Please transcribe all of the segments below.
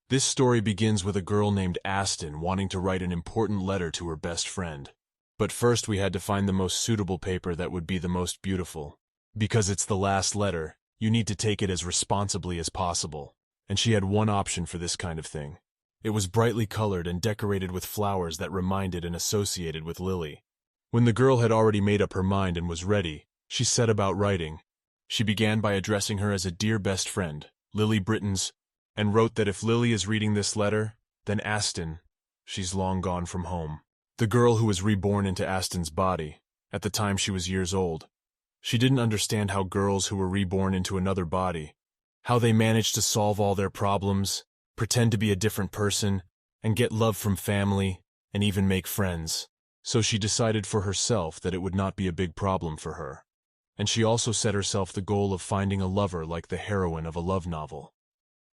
This story begins with a girl named Aston wanting to write an important letter to her best friend. But first we had to find the most suitable paper that would be the most beautiful. Because it's the last letter, you need to take it as responsibly as possible. And she had one option for this kind of thing. It was brightly colored and decorated with flowers that reminded and associated with Lily. When the girl had already made up her mind and was ready, she set about writing. She began by addressing her as a dear best friend, Lily Britton's, and wrote that if Lily is reading this letter, then Aston, she's long gone from home. The girl who was reborn into Aston's body, at the time she was years old. She didn't understand how girls who were reborn into another body, how they managed to solve all their problems, pretend to be a different person, and get love from family, and even make friends. So she decided for herself that it would not be a big problem for her. And she also set herself the goal of finding a lover like the heroine of a love novel.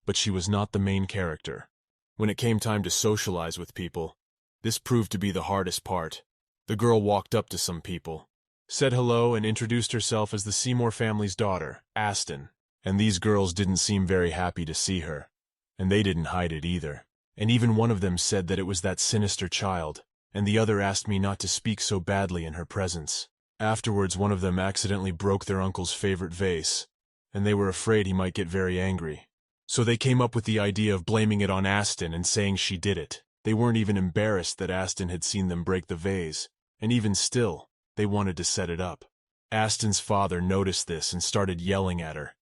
But she was not the main character. When it came time to socialize with people, this proved to be the hardest part. The girl walked up to some people, said hello, and introduced herself as the Seymour family's daughter, Aston. And these girls didn't seem very happy to see her. And they didn't hide it either. And even one of them said that it was that sinister child, and the other asked me not to speak so badly in her presence. Afterwards, one of them accidentally broke their uncle's favorite vase, and they were afraid he might get very angry. So they came up with the idea of blaming it on Aston and saying she did it. They weren't even embarrassed that Aston had seen them break the vase, and even still, they wanted to set it up. Aston's father noticed this and started yelling at her.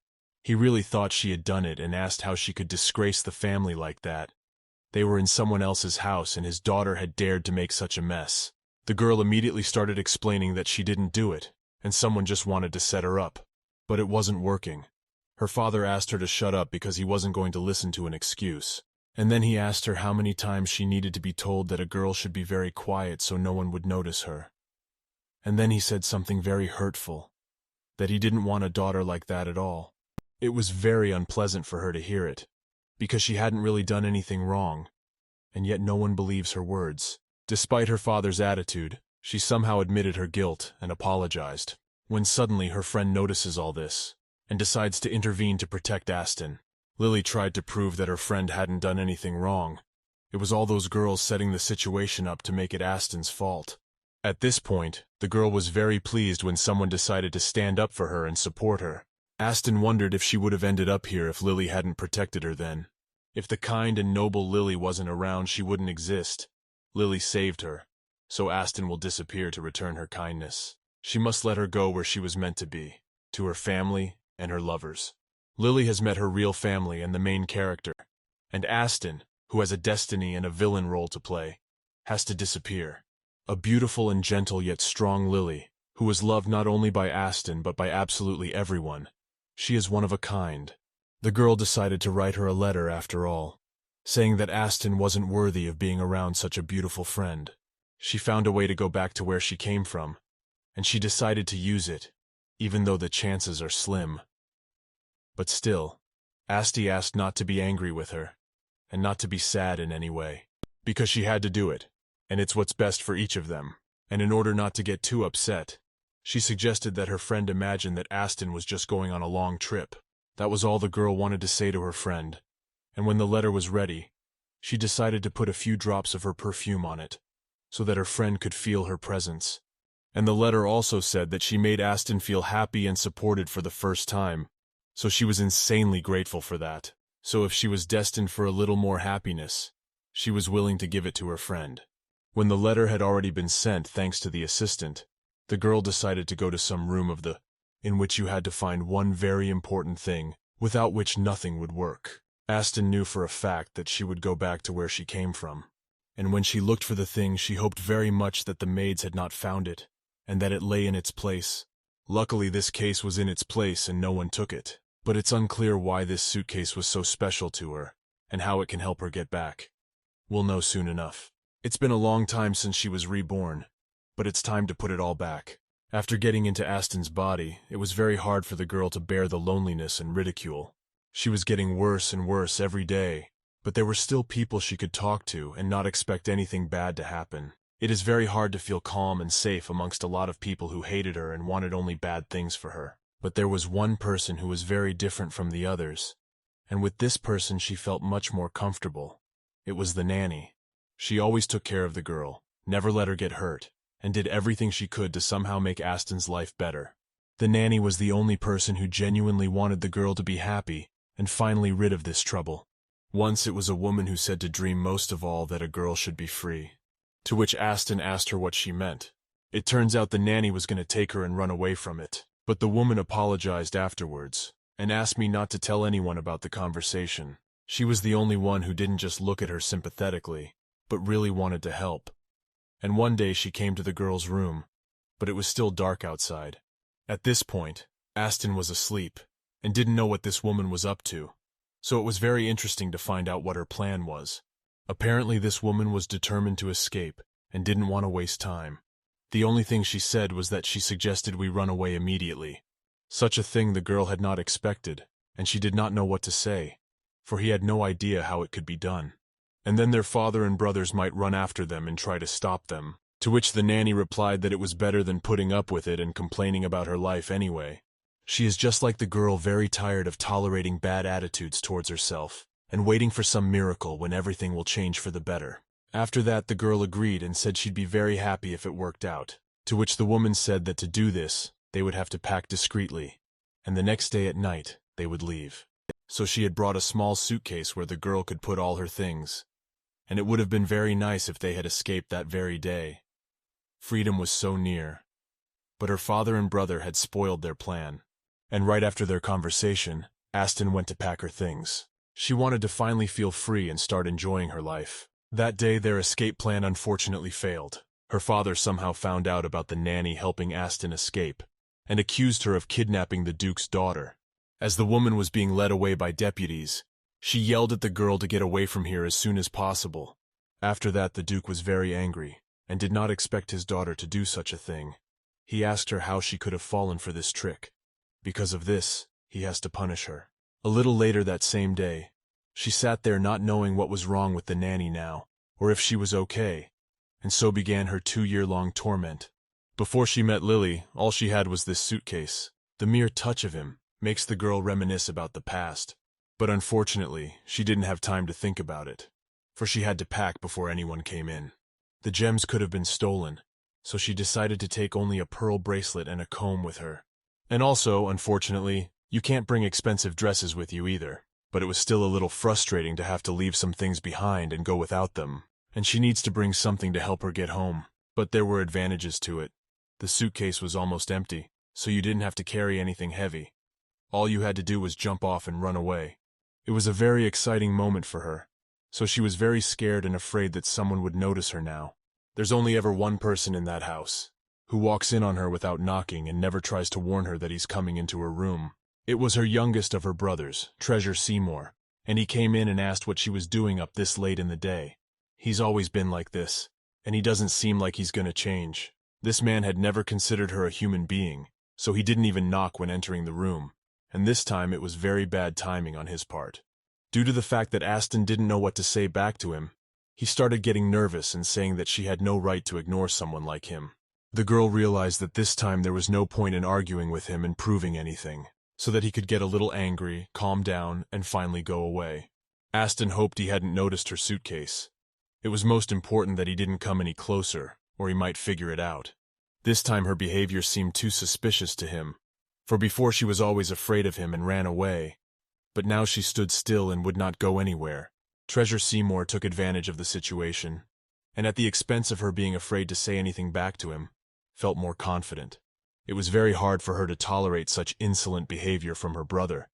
He really thought she had done it and asked how she could disgrace the family like that. They were in someone else's house and his daughter had dared to make such a mess. The girl immediately started explaining that she didn't do it, and someone just wanted to set her up. But it wasn't working. Her father asked her to shut up because he wasn't going to listen to an excuse. And then he asked her how many times she needed to be told that a girl should be very quiet so no one would notice her. And then he said something very hurtful, that he didn't want a daughter like that at all. It was very unpleasant for her to hear it, because she hadn't really done anything wrong, and yet no one believes her words. Despite her father's attitude, she somehow admitted her guilt and apologized. When suddenly her friend notices all this, and decides to intervene to protect Aston. Lily tried to prove that her friend hadn't done anything wrong. It was all those girls setting the situation up to make it Aston's fault. At this point, the girl was very pleased when someone decided to stand up for her and support her. Aston wondered if she would have ended up here if Lily hadn't protected her then. If the kind and noble Lily wasn't around, she wouldn't exist. Lily saved her, so Aston will disappear to return her kindness. She must let her go where she was meant to be, to her family and her lovers. Lily has met her real family and the main character, and Aston, who has a destiny and a villain role to play, has to disappear. A beautiful and gentle yet strong Lily, who is loved not only by Aston but by absolutely everyone. She is one of a kind. The girl decided to write her a letter after all, saying that Aston wasn't worthy of being around such a beautiful friend. She found a way to go back to where she came from, and she decided to use it, even though the chances are slim. But still, Asti asked not to be angry with her, and not to be sad in any way, because she had to do it, and it's what's best for each of them. And in order not to get too upset, she suggested that her friend imagine that Aston was just going on a long trip. That was all the girl wanted to say to her friend, and when the letter was ready, she decided to put a few drops of her perfume on it, so that her friend could feel her presence. And the letter also said that she made Aston feel happy and supported for the first time, so she was insanely grateful for that. So if she was destined for a little more happiness, she was willing to give it to her friend. When the letter had already been sent thanks to the assistant, the girl decided to go to some room in which you had to find one very important thing, without which nothing would work. Aston knew for a fact that she would go back to where she came from, and when she looked for the thing, she hoped very much that the maids had not found it, and that it lay in its place. Luckily, this case was in its place and no one took it, but it's unclear why this suitcase was so special to her, and how it can help her get back. We'll know soon enough. It's been a long time since she was reborn, but it's time to put it all back. After getting into Aston's body, it was very hard for the girl to bear the loneliness and ridicule. She was getting worse and worse every day, but there were still people she could talk to and not expect anything bad to happen. It is very hard to feel calm and safe amongst a lot of people who hated her and wanted only bad things for her. But there was one person who was very different from the others, and with this person she felt much more comfortable. It was the nanny. She always took care of the girl, never let her get hurt, and did everything she could to somehow make Aston's life better. The nanny was the only person who genuinely wanted the girl to be happy and finally rid of this trouble. Once it was a woman who said to dream most of all that a girl should be free, to which Aston asked her what she meant. It turns out the nanny was going to take her and run away from it, but the woman apologized afterwards and asked me not to tell anyone about the conversation. She was the only one who didn't just look at her sympathetically, but really wanted to help. And one day she came to the girl's room, but it was still dark outside. At this point, Aston was asleep and didn't know what this woman was up to, so it was very interesting to find out what her plan was. Apparently this woman was determined to escape and didn't want to waste time. The only thing she said was that she suggested we run away immediately. Such a thing the girl had not expected, and she did not know what to say, for he had no idea how it could be done. And then their father and brothers might run after them and try to stop them, to which the nanny replied that it was better than putting up with it and complaining about her life anyway. She is just like the girl, very tired of tolerating bad attitudes towards herself, and waiting for some miracle when everything will change for the better. After that the girl agreed and said she'd be very happy if it worked out, to which the woman said that to do this, they would have to pack discreetly, and the next day at night they would leave. So she had brought a small suitcase where the girl could put all her things, and it would have been very nice if they had escaped that very day. Freedom was so near. But her father and brother had spoiled their plan, and right after their conversation, Aston went to pack her things. She wanted to finally feel free and start enjoying her life. That day their escape plan unfortunately failed. Her father somehow found out about the nanny helping Aston escape, and accused her of kidnapping the Duke's daughter. As the woman was being led away by deputies, she yelled at the girl to get away from here as soon as possible. After that the Duke was very angry, and did not expect his daughter to do such a thing. He asked her how she could have fallen for this trick. Because of this, he has to punish her. A little later that same day, she sat there not knowing what was wrong with the nanny now, or if she was okay, and so began her 2-year-long torment. Before she met Lily, all she had was this suitcase. The mere touch of him makes the girl reminisce about the past. But unfortunately, she didn't have time to think about it, for she had to pack before anyone came in. The gems could have been stolen, so she decided to take only a pearl bracelet and a comb with her. And also, unfortunately, you can't bring expensive dresses with you either. But it was still a little frustrating to have to leave some things behind and go without them, and she needs to bring something to help her get home. But there were advantages to it. The suitcase was almost empty, so you didn't have to carry anything heavy. All you had to do was jump off and run away. It was a very exciting moment for her, so she was very scared and afraid that someone would notice her now. There's only ever one person in that house, who walks in on her without knocking and never tries to warn her that he's coming into her room. It was her youngest of her brothers, Treasure Seymour, and he came in and asked what she was doing up this late in the day. He's always been like this, and he doesn't seem like he's gonna change. This man had never considered her a human being, so he didn't even knock when entering the room, and this time it was very bad timing on his part. Due to the fact that Aston didn't know what to say back to him, he started getting nervous and saying that she had no right to ignore someone like him. The girl realized that this time there was no point in arguing with him and proving anything, so that he could get a little angry, calm down, and finally go away. Aston hoped he hadn't noticed her suitcase. It was most important that he didn't come any closer, or he might figure it out. This time her behavior seemed too suspicious to him, for before she was always afraid of him and ran away, but now she stood still and would not go anywhere. Treasure Seymour took advantage of the situation, and at the expense of her being afraid to say anything back to him, felt more confident. It was very hard for her to tolerate such insolent behavior from her brother,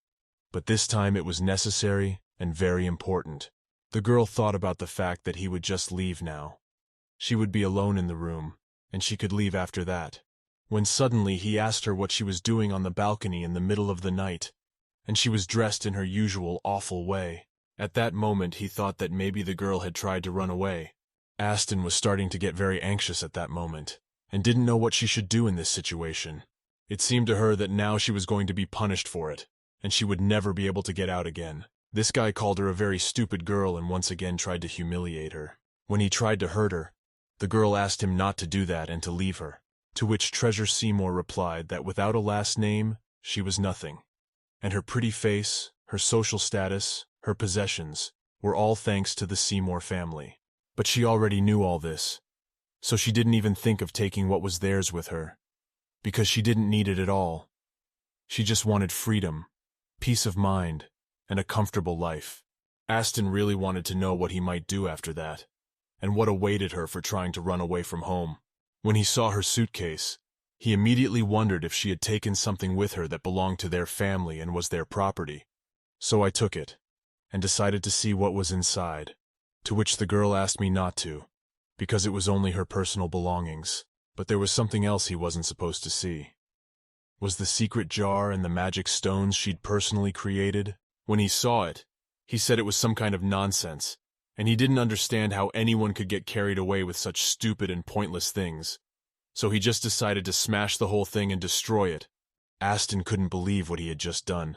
but this time it was necessary and very important. The girl thought about the fact that he would just leave now. She would be alone in the room, and she could leave after that, when suddenly he asked her what she was doing on the balcony in the middle of the night, and she was dressed in her usual awful way. At that moment he thought that maybe the girl had tried to run away. Aston was starting to get very anxious at that moment, and didn't know what she should do in this situation. It seemed to her that now she was going to be punished for it, and she would never be able to get out again. This guy called her a very stupid girl and once again tried to humiliate her. When he tried to hurt her, the girl asked him not to do that and to leave her, to which Treasure Seymour replied that without a last name, she was nothing, and her pretty face her social status, her possessions, were all thanks to the Seymour family. But she already knew all this, so she didn't even think of taking what was theirs with her, because she didn't need it at all. She just wanted freedom, peace of mind, and a comfortable life. Aston really wanted to know what he might do after that, and what awaited her for trying to run away from home. When he saw her suitcase, he immediately wondered if she had taken something with her that belonged to their family and was their property. So I took it, and decided to see what was inside, to which the girl asked me not to, because it was only her personal belongings. But there was something else he wasn't supposed to see. Was the secret jar and the magic stones she'd personally created? When he saw it, he said it was some kind of nonsense, and he didn't understand how anyone could get carried away with such stupid and pointless things. So he just decided to smash the whole thing and destroy it. Aston couldn't believe what he had just done,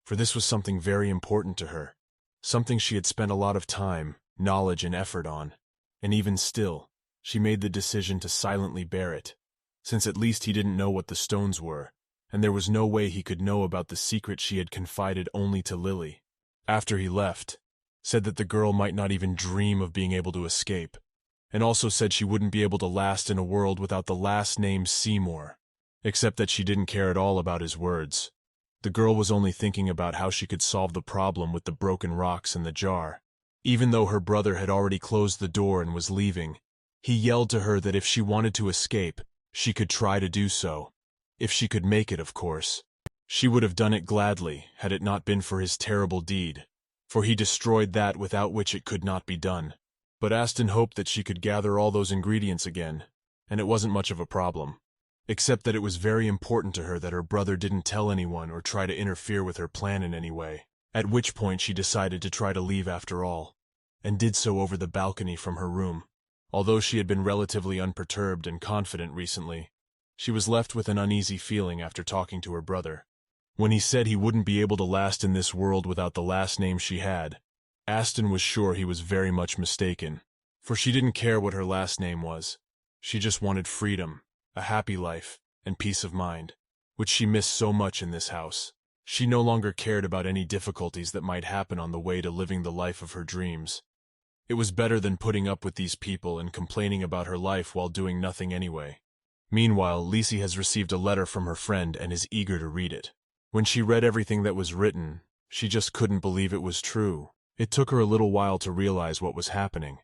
for this was something very important to her, something she had spent a lot of time, knowledge, and effort on. And even still, she made the decision to silently bear it, since at least he didn't know what the stones were, and there was no way he could know about the secret she had confided only to Lily. After he left, said that the girl might not even dream of being able to escape, and also said she wouldn't be able to last in a world without the last name Seymour, except that she didn't care at all about his words. The girl was only thinking about how she could solve the problem with the broken rocks in the jar. Even though her brother had already closed the door and was leaving, he yelled to her that if she wanted to escape, she could try to do so. If she could make it, of course. She would have done it gladly had it not been for his terrible deed, for he destroyed that without which it could not be done. But Aston hoped that she could gather all those ingredients again, and it wasn't much of a problem, except that it was very important to her that her brother didn't tell anyone or try to interfere with her plan in any way, at which point she decided to try to leave after all, and did so over the balcony from her room. Although she had been relatively unperturbed and confident recently, she was left with an uneasy feeling after talking to her brother. When he said he wouldn't be able to last in this world without the last name she had, Aston was sure he was very much mistaken, for she didn't care what her last name was. She just wanted freedom, a happy life, and peace of mind, which she missed so much in this house. She no longer cared about any difficulties that might happen on the way to living the life of her dreams. It was better than putting up with these people and complaining about her life while doing nothing anyway. Meanwhile, Lisi has received a letter from her friend and is eager to read it. When she read everything that was written, she just couldn't believe it was true. It took her a little while to realize what was happening,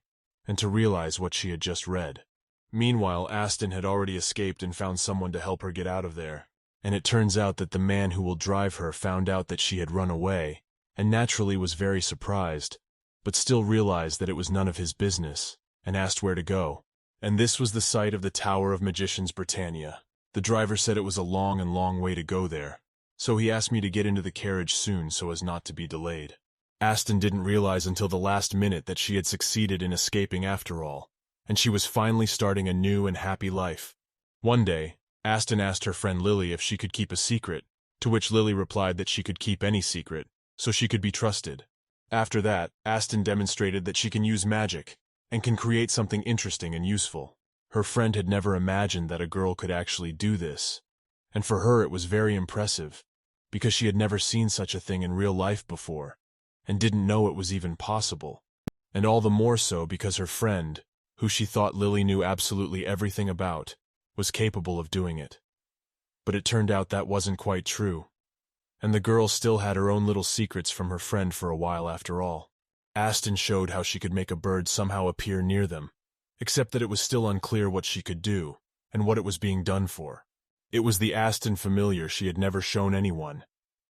and to realize what she had just read. Meanwhile, Aston had already escaped and found someone to help her get out of there, and it turns out that the man who will drive her found out that she had run away, and naturally was very surprised, but still realized that it was none of his business, and asked where to go. And this was the site of the Tower of Magicians Britannia. The driver said it was a long way to go there, so he asked me to get into the carriage soon so as not to be delayed. Aston didn't realize until the last minute that she had succeeded in escaping after all, and she was finally starting a new and happy life. One day, Aston asked her friend Lily if she could keep a secret, to which Lily replied that she could keep any secret, so she could be trusted. After that, Aston demonstrated that she can use magic, and can create something interesting and useful. Her friend had never imagined that a girl could actually do this, and for her it was very impressive, because she had never seen such a thing in real life before, and didn't know it was even possible. And all the more so because her friend, who she thought Lily knew absolutely everything about, was capable of doing it. But it turned out that wasn't quite true, and the girl still had her own little secrets from her friend for a while after all. Aston showed how she could make a bird somehow appear near them, except that it was still unclear what she could do, and what it was being done for. It was the Aston familiar she had never shown anyone,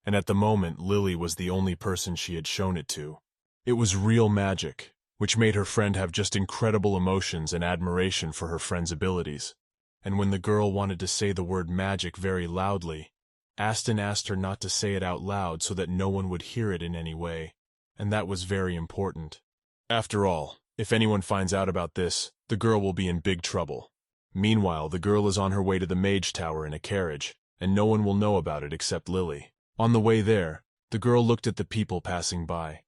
and at the moment Lily was the only person she had shown it to. It was real magic, which made her friend have just incredible emotions and admiration for her friend's abilities. And when the girl wanted to say the word magic very loudly, Aston asked her not to say it out loud so that no one would hear it in any way, and that was very important. After all, if anyone finds out about this, the girl will be in big trouble. Meanwhile, the girl is on her way to the Mage Tower in a carriage, and no one will know about it except Lily. On the way there, the girl looked at the people passing by,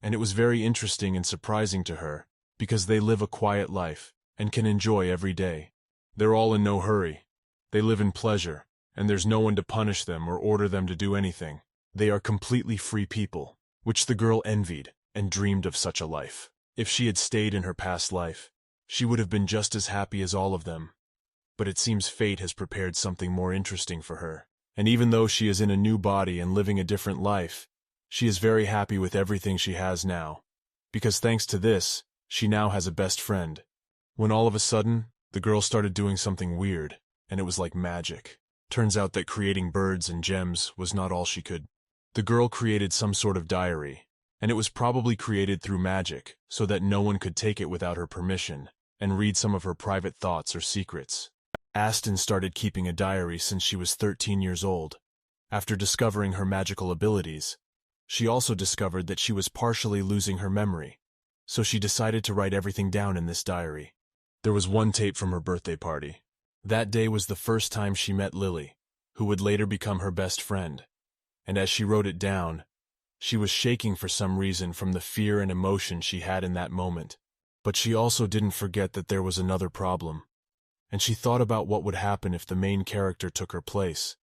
and it was very interesting and surprising to her, because they live a quiet life, and can enjoy every day. They're all in no hurry. They live in pleasure, and there's no one to punish them or order them to do anything. They are completely free people, which the girl envied and dreamed of such a life. If she had stayed in her past life, she would have been just as happy as all of them. But it seems fate has prepared something more interesting for her. And even though she is in a new body and living a different life, she is very happy with everything she has now. Because thanks to this, she now has a best friend. When all of a sudden, the girl started doing something weird, and it was like magic. Turns out that creating birds and gems was not all she could. The girl created some sort of diary, and it was probably created through magic, so that no one could take it without her permission, and read some of her private thoughts or secrets. Aston started keeping a diary since she was 13 years old. After discovering her magical abilities, she also discovered that she was partially losing her memory, so she decided to write everything down in this diary. There was one tape from her birthday party. That day was the first time she met Lily, who would later become her best friend. And as she wrote it down, she was shaking for some reason from the fear and emotion she had in that moment. But she also didn't forget that there was another problem. And she thought about what would happen if the main character took her place,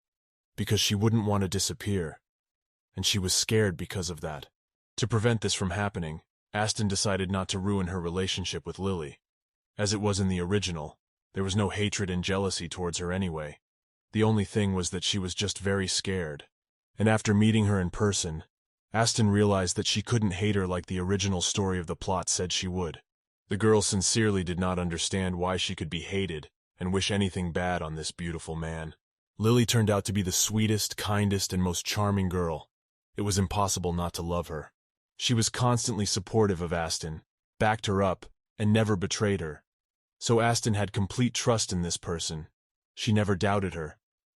because she wouldn't want to disappear, and she was scared because of that. To prevent this from happening, Aston decided not to ruin her relationship with Lily. As it was in the original, there was no hatred and jealousy towards her anyway. The only thing was that she was just very scared. And after meeting her in person, Aston realized that she couldn't hate her like the original story of the plot said she would. The girl sincerely did not understand why she could be hated and wish anything bad on this beautiful man. Lily turned out to be the sweetest, kindest, and most charming girl. It was impossible not to love her. She was constantly supportive of Aston, backed her up, and never betrayed her. So Aston had complete trust in this person. She never doubted her,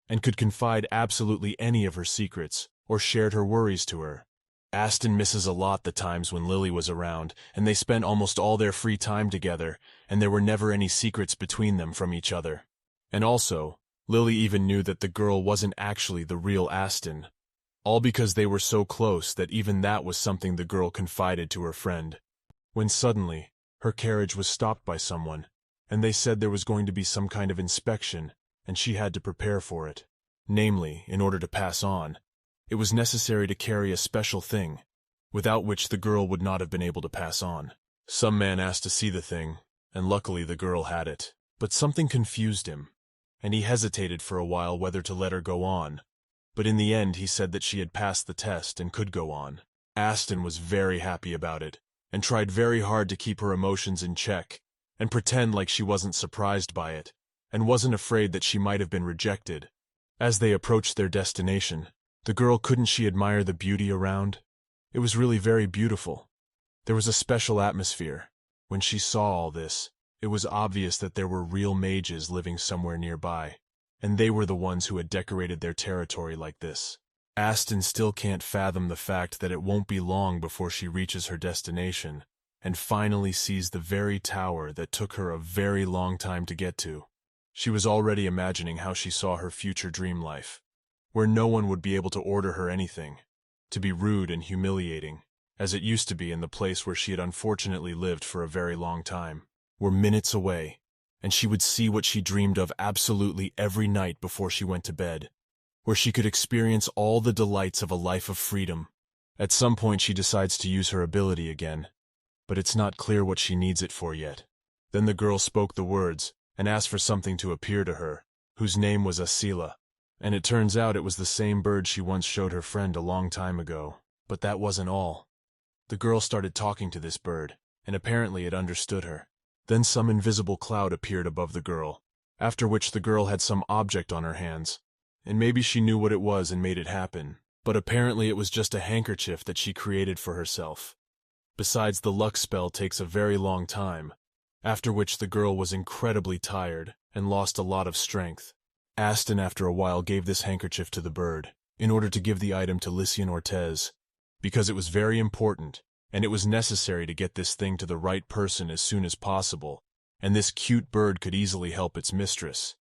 and could confide absolutely any of her secrets, or shared her worries to her. Aston misses a lot the times when Lily was around, and they spent almost all their free time together, and there were never any secrets between them from each other. And also, Lily even knew that the girl wasn't actually the real Aston, all because they were so close that even that was something the girl confided to her friend. When suddenly, her carriage was stopped by someone, and they said there was going to be some kind of inspection, and she had to prepare for it. Namely, in order to pass on, it was necessary to carry a special thing, without which the girl would not have been able to pass on. Some man asked to see the thing, and luckily the girl had it. But something confused him, and he hesitated for a while whether to let her go on. But in the end he said that she had passed the test and could go on. Aston was very happy about it, and tried very hard to keep her emotions in check, and pretend like she wasn't surprised by it, and wasn't afraid that she might have been rejected. As they approached their destination, the girl couldn't she admire the beauty around? It was really very beautiful. There was a special atmosphere. When she saw all this, it was obvious that there were real mages living somewhere nearby, and they were the ones who had decorated their territory like this. Aston still can't fathom the fact that it won't be long before she reaches her destination, and finally sees the very tower that took her a very long time to get to. She was already imagining how she saw her future dream life, where no one would be able to order her anything, to be rude and humiliating, as it used to be in the place where she had unfortunately lived for a very long time, were minutes away, and she would see what she dreamed of absolutely every night before she went to bed, where she could experience all the delights of a life of freedom. At some point she decides to use her ability again, but it's not clear what she needs it for yet. Then the girl spoke the words, and asked for something to appear to her, whose name was Asila. And it turns out it was the same bird she once showed her friend a long time ago. But that wasn't all. The girl started talking to this bird, and apparently it understood her. Then some invisible cloud appeared above the girl, after which the girl had some object on her hands, and maybe she knew what it was and made it happen, but apparently it was just a handkerchief that she created for herself. Besides, the luck spell takes a very long time, after which the girl was incredibly tired and lost a lot of strength. Aston after a while gave this handkerchief to the bird, in order to give the item to Lycian Ortez, because it was very important, and it was necessary to get this thing to the right person as soon as possible, and this cute bird could easily help its mistress.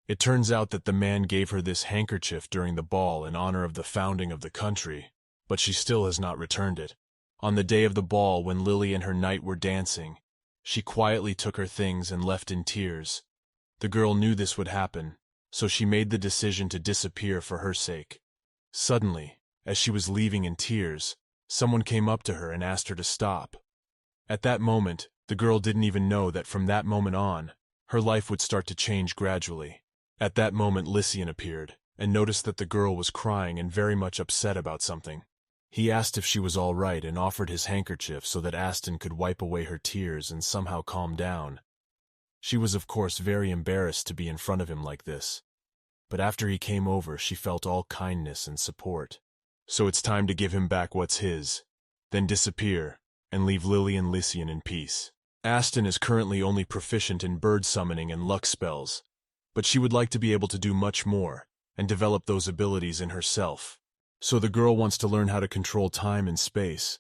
It turns out that the man gave her this handkerchief during the ball in honor of the founding of the country, but she still has not returned it. On the day of the ball, when Lily and her knight were dancing, she quietly took her things and left in tears. The girl knew this would happen, so she made the decision to disappear for her sake. Suddenly, As she was leaving in tears, someone came up to her and asked her to stop. At that moment, the girl didn't even know that from that moment on, her life would start to change gradually. At that moment Lycian appeared, and noticed that the girl was crying and very much upset about something. He asked if she was all right and offered his handkerchief so that Aston could wipe away her tears and somehow calm down. She was of course very embarrassed to be in front of him like this, but after he came over she felt all kindness and support. So it's time to give him back what's his, then disappear, and leave Lily and Lycian in peace. Aston is currently only proficient in bird summoning and luck spells, but she would like to be able to do much more, and develop those abilities in herself. So the girl wants to learn how to control time and space,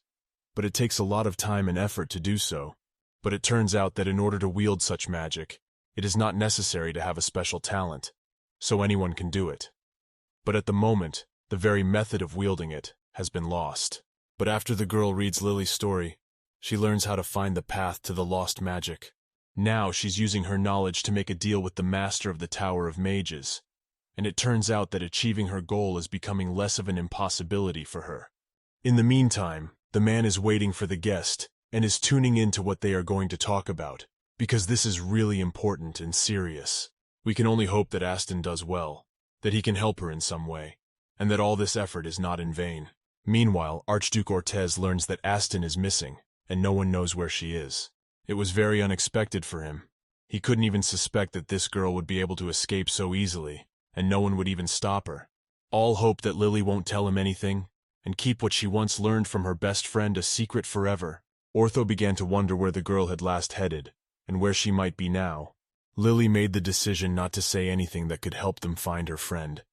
but it takes a lot of time and effort to do so. But it turns out that in order to wield such magic, it is not necessary to have a special talent, so anyone can do it. But at the moment, the very method of wielding it has been lost. But after the girl reads Lily's story, she learns how to find the path to the lost magic. Now she's using her knowledge to make a deal with the master of the Tower of Mages, and it turns out that achieving her goal is becoming less of an impossibility for her. In the meantime, the man is waiting for the guest, and is tuning in to what they are going to talk about, because this is really important and serious. We can only hope that Aston does well, that he can help her in some way, and that all this effort is not in vain. Meanwhile, Archduke Ortez learns that Aston is missing, and no one knows where she is. It was very unexpected for him. He couldn't even suspect that this girl would be able to escape so easily, and no one would even stop her. All hope that Lily won't tell him anything, and keep what she once learned from her best friend a secret forever. Ortho began to wonder where the girl had last headed, and where she might be now. Lily made the decision not to say anything that could help them find her friend,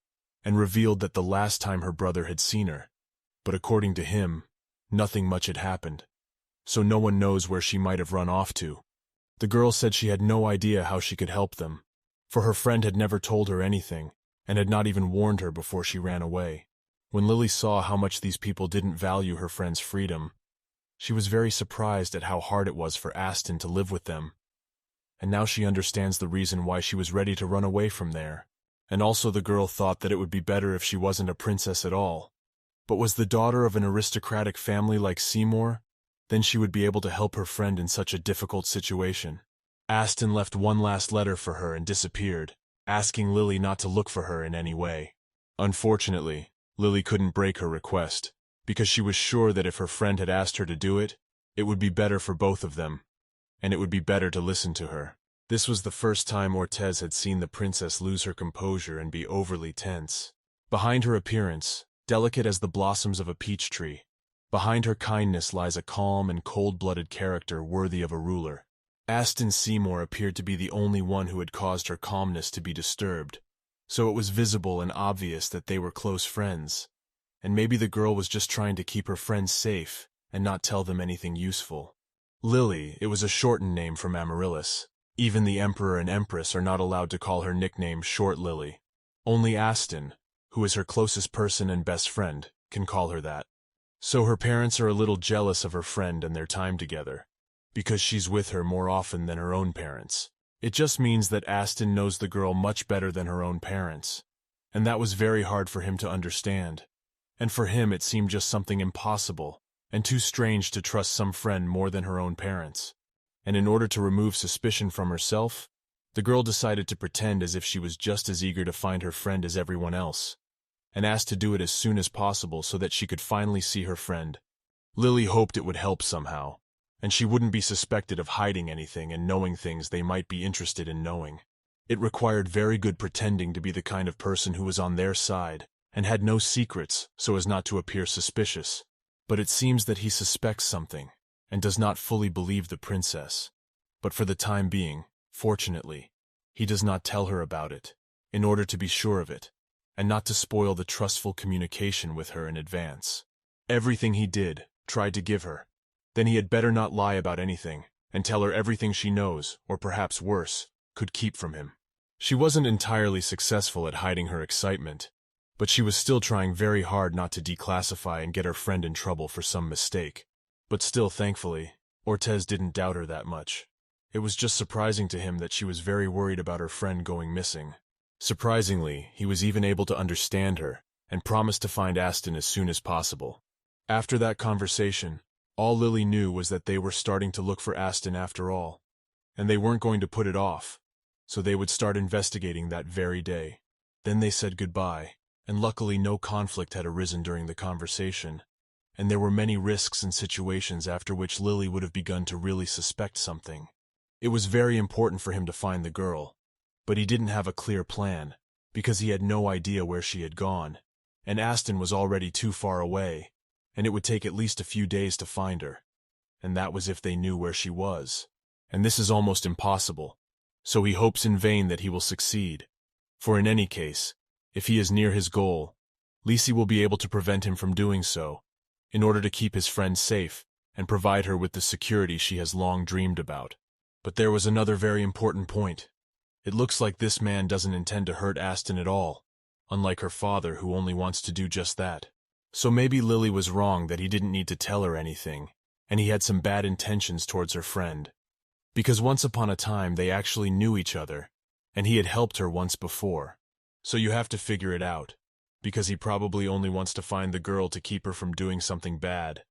and revealed that the last time her brother had seen her, but according to him, nothing much had happened, so no one knows where she might have run off to. The girl said she had no idea how she could help them, for her friend had never told her anything, and had not even warned her before she ran away. When Lily saw how much these people didn't value her friend's freedom, she was very surprised at how hard it was for Aston to live with them, and now she understands the reason why she was ready to run away from there. And also the girl thought that it would be better if she wasn't a princess at all, but was the daughter of an aristocratic family like Seymour, then she would be able to help her friend in such a difficult situation. Aston left one last letter for her and disappeared, asking Lily not to look for her in any way. Unfortunately, Lily couldn't break her request, because she was sure that if her friend had asked her to do it, it would be better for both of them, and it would be better to listen to her. This was the first time Ortez had seen the princess lose her composure and be overly tense. Behind her appearance, delicate as the blossoms of a peach tree, behind her kindness lies a calm and cold-blooded character worthy of a ruler. Aston Seymour appeared to be the only one who had caused her calmness to be disturbed, so it was visible and obvious that they were close friends, and maybe the girl was just trying to keep her friends safe and not tell them anything useful. Lily, it was a shortened name from Amaryllis. Even the Emperor and Empress are not allowed to call her nickname Short Lily. Only Aston, who is her closest person and best friend, can call her that. So her parents are a little jealous of her friend and their time together, because she's with her more often than her own parents. It just means that Aston knows the girl much better than her own parents, and that was very hard for him to understand. And for him it seemed just something impossible, and too strange to trust some friend more than her own parents. And in order to remove suspicion from herself, the girl decided to pretend as if she was just as eager to find her friend as everyone else, and asked to do it as soon as possible so that she could finally see her friend. Lily hoped it would help somehow, and she wouldn't be suspected of hiding anything and knowing things they might be interested in knowing. It required very good pretending to be the kind of person who was on their side and had no secrets so as not to appear suspicious. But it seems that he suspects something and does not fully believe the princess. But for the time being, fortunately, he does not tell her about it, in order to be sure of it, and not to spoil the trustful communication with her in advance. Everything he did, tried to give her. Then he had better not lie about anything, and tell her everything she knows, or perhaps worse, could keep from him. She wasn't entirely successful at hiding her excitement, but she was still trying very hard not to declassify and get her friend in trouble for some mistake. But still, thankfully, Ortez didn't doubt her that much. It was just surprising to him that she was very worried about her friend going missing. Surprisingly, he was even able to understand her, and promised to find Aston as soon as possible. After that conversation, all Lily knew was that they were starting to look for Aston after all, and they weren't going to put it off, so they would start investigating that very day. Then they said goodbye, and luckily no conflict had arisen during the conversation, and there were many risks and situations after which Lily would have begun to really suspect something. It was very important for him to find the girl, but he didn't have a clear plan, because he had no idea where she had gone, and Aston was already too far away, and it would take at least a few days to find her, and that was if they knew where she was. And this is almost impossible, so he hopes in vain that he will succeed, for in any case, if he is near his goal, Lisi will be able to prevent him from doing so, in order to keep his friend safe and provide her with the security she has long dreamed about. But there was another very important point. It looks like this man doesn't intend to hurt Aston at all, unlike her father who only wants to do just that. So maybe Lily was wrong that he didn't need to tell her anything, and he had some bad intentions towards her friend. Because once upon a time they actually knew each other, and he had helped her once before. So you have to figure it out, because he probably only wants to find the girl to keep her from doing something bad,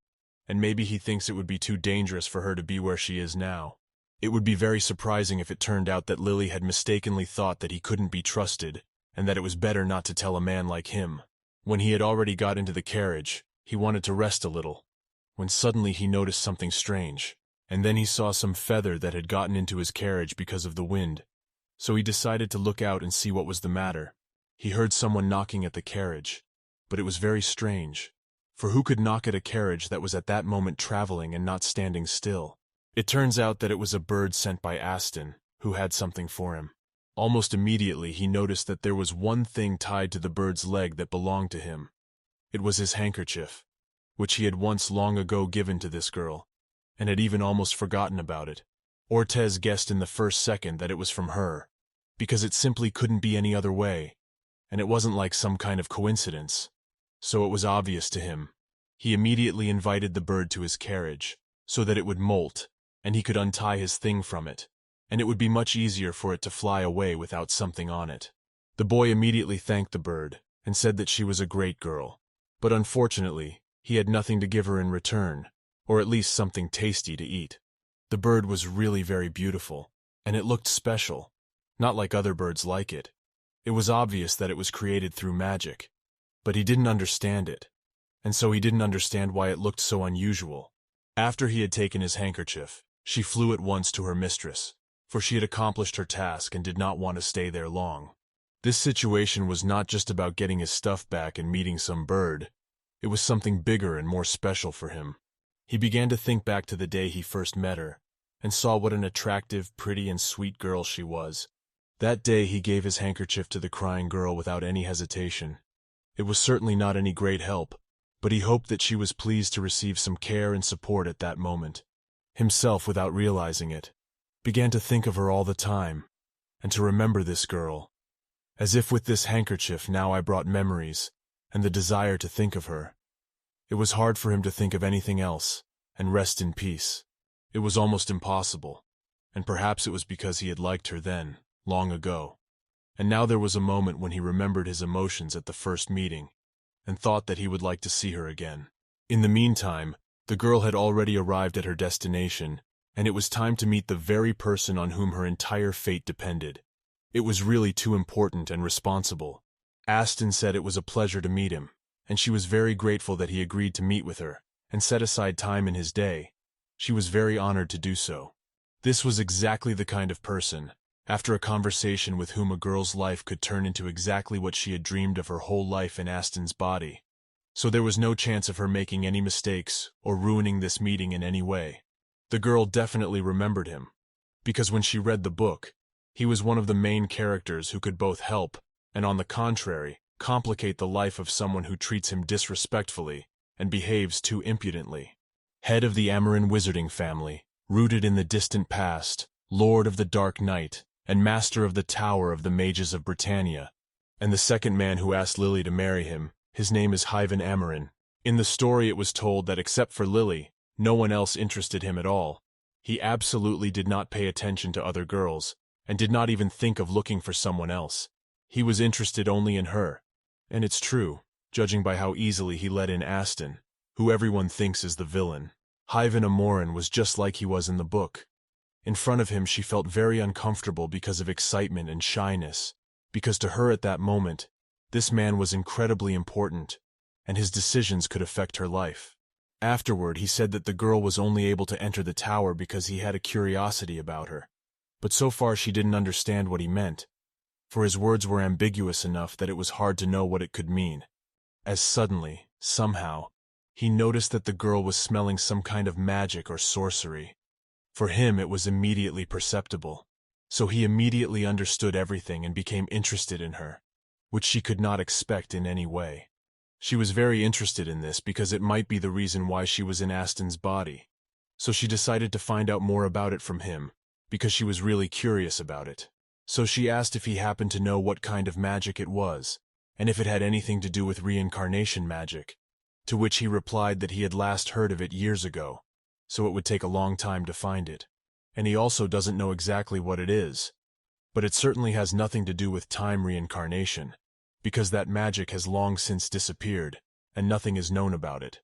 and maybe he thinks it would be too dangerous for her to be where she is now. It would be very surprising if it turned out that Lily had mistakenly thought that he couldn't be trusted, and that it was better not to tell a man like him. When he had already got into the carriage, he wanted to rest a little, when suddenly he noticed something strange, and then he saw some feather that had gotten into his carriage because of the wind. So he decided to look out and see what was the matter. He heard someone knocking at the carriage, but it was very strange, for who could knock at a carriage that was at that moment traveling and not standing still? It turns out that it was a bird sent by Aston, who had something for him. Almost immediately he noticed that there was one thing tied to the bird's leg that belonged to him. It was his handkerchief, which he had once long ago given to this girl, and had even almost forgotten about it. Ortez guessed in the first second that it was from her, because it simply couldn't be any other way, and it wasn't like some kind of coincidence, so it was obvious to him. He immediately invited the bird to his carriage, so that it would molt, and he could untie his thing from it, and it would be much easier for it to fly away without something on it. The boy immediately thanked the bird, and said that she was a great girl, but unfortunately, he had nothing to give her in return, or at least something tasty to eat. The bird was really very beautiful, and it looked special, not like other birds like it. It was obvious that it was created through magic, but he didn't understand it, and so he didn't understand why it looked so unusual. After he had taken his handkerchief, she flew at once to her mistress, for she had accomplished her task and did not want to stay there long. This situation was not just about getting his stuff back and meeting some bird. It was something bigger and more special for him. He began to think back to the day he first met her, and saw what an attractive, pretty, and sweet girl she was. That day he gave his handkerchief to the crying girl without any hesitation. It was certainly not any great help, but he hoped that she was pleased to receive some care and support at that moment. Himself, without realizing it, began to think of her all the time, and to remember this girl. As if with this handkerchief now I brought memories, and the desire to think of her. It was hard for him to think of anything else, and rest in peace. It was almost impossible, and perhaps it was because he had liked her then, long ago. And now there was a moment when he remembered his emotions at the first meeting, and thought that he would like to see her again. In the meantime, the girl had already arrived at her destination, and it was time to meet the very person on whom her entire fate depended. It was really too important and responsible. Aston said it was a pleasure to meet him, and she was very grateful that he agreed to meet with her, and set aside time in his day. She was very honored to do so. This was exactly the kind of person, after a conversation with whom a girl's life could turn into exactly what she had dreamed of her whole life in Aston's body. So there was no chance of her making any mistakes or ruining this meeting in any way. The girl definitely remembered him, because when she read the book, he was one of the main characters who could both help and, on the contrary, complicate the life of someone who treats him disrespectfully and behaves too impudently. Head of the Amarin wizarding family, rooted in the distant past, lord of the dark night, and master of the Tower of the Mages of Britannia. And the second man who asked Lily to marry him, his name is Hyven Amarin. In the story it was told that except for Lily, no one else interested him at all. He absolutely did not pay attention to other girls, and did not even think of looking for someone else. He was interested only in her. And it's true, judging by how easily he let in Aston, who everyone thinks is the villain. Hyven Amorin was just like he was in the book. In front of him she felt very uncomfortable because of excitement and shyness, because to her at that moment, this man was incredibly important, and his decisions could affect her life. Afterward, he said that the girl was only able to enter the tower because he had a curiosity about her. But so far she didn't understand what he meant, for his words were ambiguous enough that it was hard to know what it could mean. As suddenly, somehow, he noticed that the girl was smelling some kind of magic or sorcery. For him it was immediately perceptible, so he immediately understood everything and became interested in her, which she could not expect in any way. She was very interested in this because it might be the reason why she was in Aston's body, so she decided to find out more about it from him, because she was really curious about it. So she asked if he happened to know what kind of magic it was, and if it had anything to do with reincarnation magic, to which he replied that he had last heard of it years ago, so it would take a long time to find it, and he also doesn't know exactly what it is, but it certainly has nothing to do with time reincarnation, because that magic has long since disappeared, and nothing is known about it.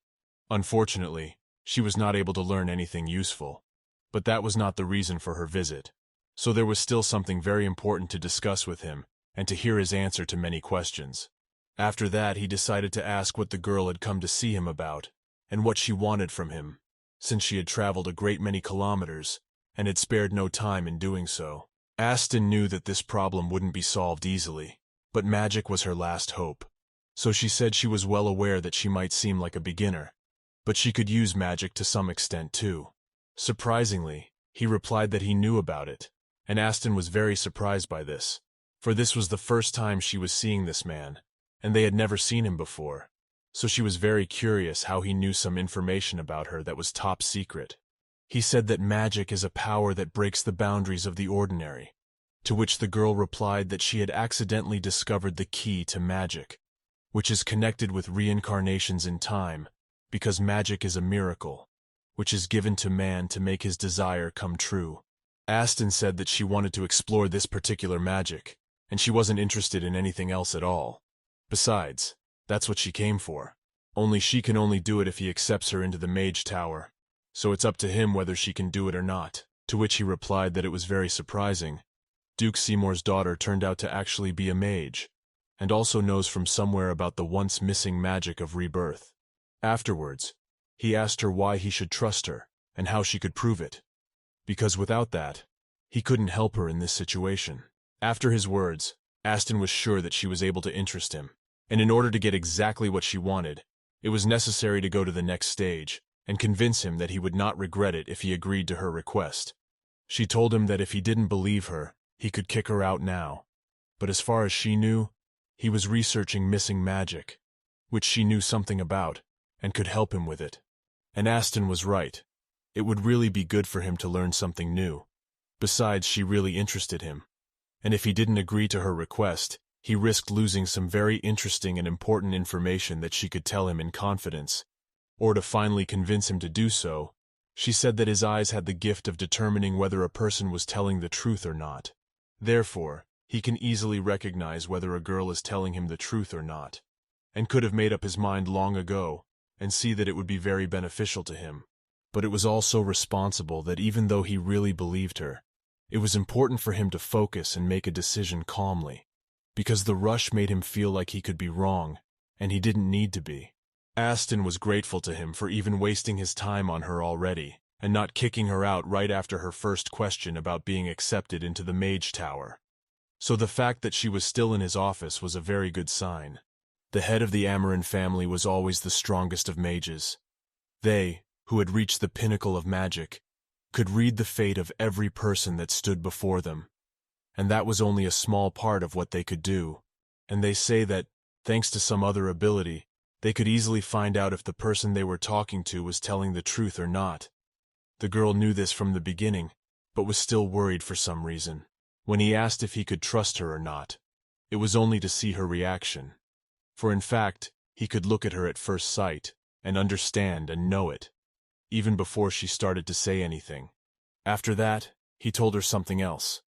Unfortunately, she was not able to learn anything useful, but that was not the reason for her visit, so there was still something very important to discuss with him, and to hear his answer to many questions. After that, he decided to ask what the girl had come to see him about, and what she wanted from him, since she had traveled a great many kilometers, and had spared no time in doing so. Aston knew that this problem wouldn't be solved easily, but magic was her last hope, so she said she was well aware that she might seem like a beginner, but she could use magic to some extent too. Surprisingly, he replied that he knew about it, and Aston was very surprised by this, for this was the first time she was seeing this man, and they had never seen him before, so she was very curious how he knew some information about her that was top secret. He said that magic is a power that breaks the boundaries of the ordinary, to which the girl replied that she had accidentally discovered the key to magic, which is connected with reincarnations in time, because magic is a miracle, which is given to man to make his desire come true. Aston said that she wanted to explore this particular magic, and she wasn't interested in anything else at all. Besides, that's what she came for. Only she can only do it if he accepts her into the Mage Tower, so it's up to him whether she can do it or not, to which he replied that it was very surprising. Duke Seymour's daughter turned out to actually be a mage, and also knows from somewhere about the once missing magic of rebirth. Afterwards, he asked her why he should trust her, and how she could prove it, because without that, he couldn't help her in this situation. After his words, Aston was sure that she was able to interest him, and in order to get exactly what she wanted, it was necessary to go to the next stage, and convince him that he would not regret it if he agreed to her request. She told him that if he didn't believe her, he could kick her out now, but as far as she knew, he was researching missing magic, which she knew something about, and could help him with it. And Aston was right. It would really be good for him to learn something new. Besides, she really interested him, and if he didn't agree to her request, he risked losing some very interesting and important information that she could tell him in confidence. Or to finally convince him to do so, she said that his eyes had the gift of determining whether a person was telling the truth or not. Therefore, he can easily recognize whether a girl is telling him the truth or not, and could have made up his mind long ago, and see that it would be very beneficial to him. But it was also responsible that even though he really believed her, it was important for him to focus and make a decision calmly, because the rush made him feel like he could be wrong, and he didn't need to be. Aston was grateful to him for even wasting his time on her already, and not kicking her out right after her first question about being accepted into the Mage Tower. So the fact that she was still in his office was a very good sign. The head of the Amorin family was always the strongest of mages. They, who had reached the pinnacle of magic, could read the fate of every person that stood before them, and that was only a small part of what they could do, and they say that, thanks to some other ability, they could easily find out if the person they were talking to was telling the truth or not. The girl knew this from the beginning, but was still worried for some reason. When he asked if he could trust her or not, it was only to see her reaction. For in fact, he could look at her at first sight, and understand and know it, even before she started to say anything. After that, he told her something else.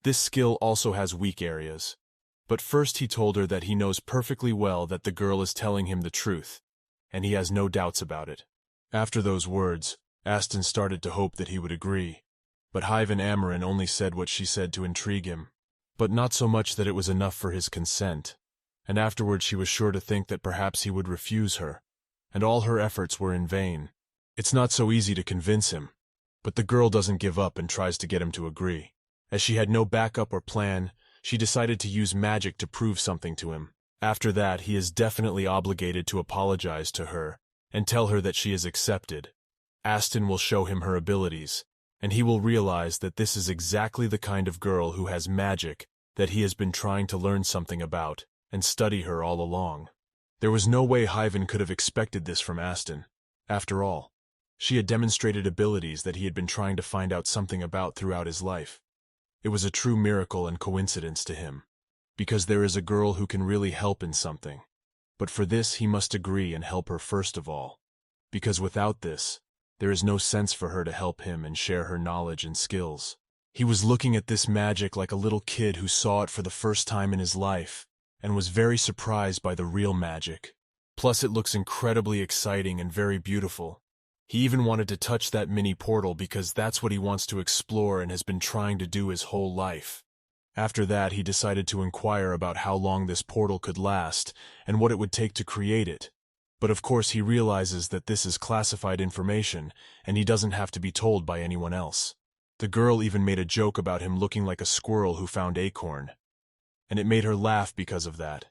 This skill also has weak areas, But first he told her that he knows perfectly well that the girl is telling him the truth, and he has no doubts about it. After those words, Aston started to hope that he would agree, but Hyven Amarin only said what she said to intrigue him, but not so much that it was enough for his consent, and afterwards she was sure to think that perhaps he would refuse her, and all her efforts were in vain. It's not so easy to convince him, but the girl doesn't give up and tries to get him to agree. As she had no backup or plan, she decided to use magic to prove something to him. After that, he is definitely obligated to apologize to her and tell her that she is accepted. Aston will show him her abilities, and he will realize that this is exactly the kind of girl who has magic that he has been trying to learn something about and study her all along. There was no way Hyven could have expected this from Aston. After all, she had demonstrated abilities that he had been trying to find out something about throughout his life. It was a true miracle and coincidence to him, because there is a girl who can really help in something. But for this he must agree and help her first of all, because without this, there is no sense for her to help him and share her knowledge and skills. He was looking at this magic like a little kid who saw it for the first time in his life, and was very surprised by the real magic. Plus it looks incredibly exciting and very beautiful. He even wanted to touch that mini portal because that's what he wants to explore and has been trying to do his whole life. After that, he decided to inquire about how long this portal could last and what it would take to create it. But of course he realizes that this is classified information and he doesn't have to be told by anyone else. The girl even made a joke about him looking like a squirrel who found acorn. And it made her laugh because of that.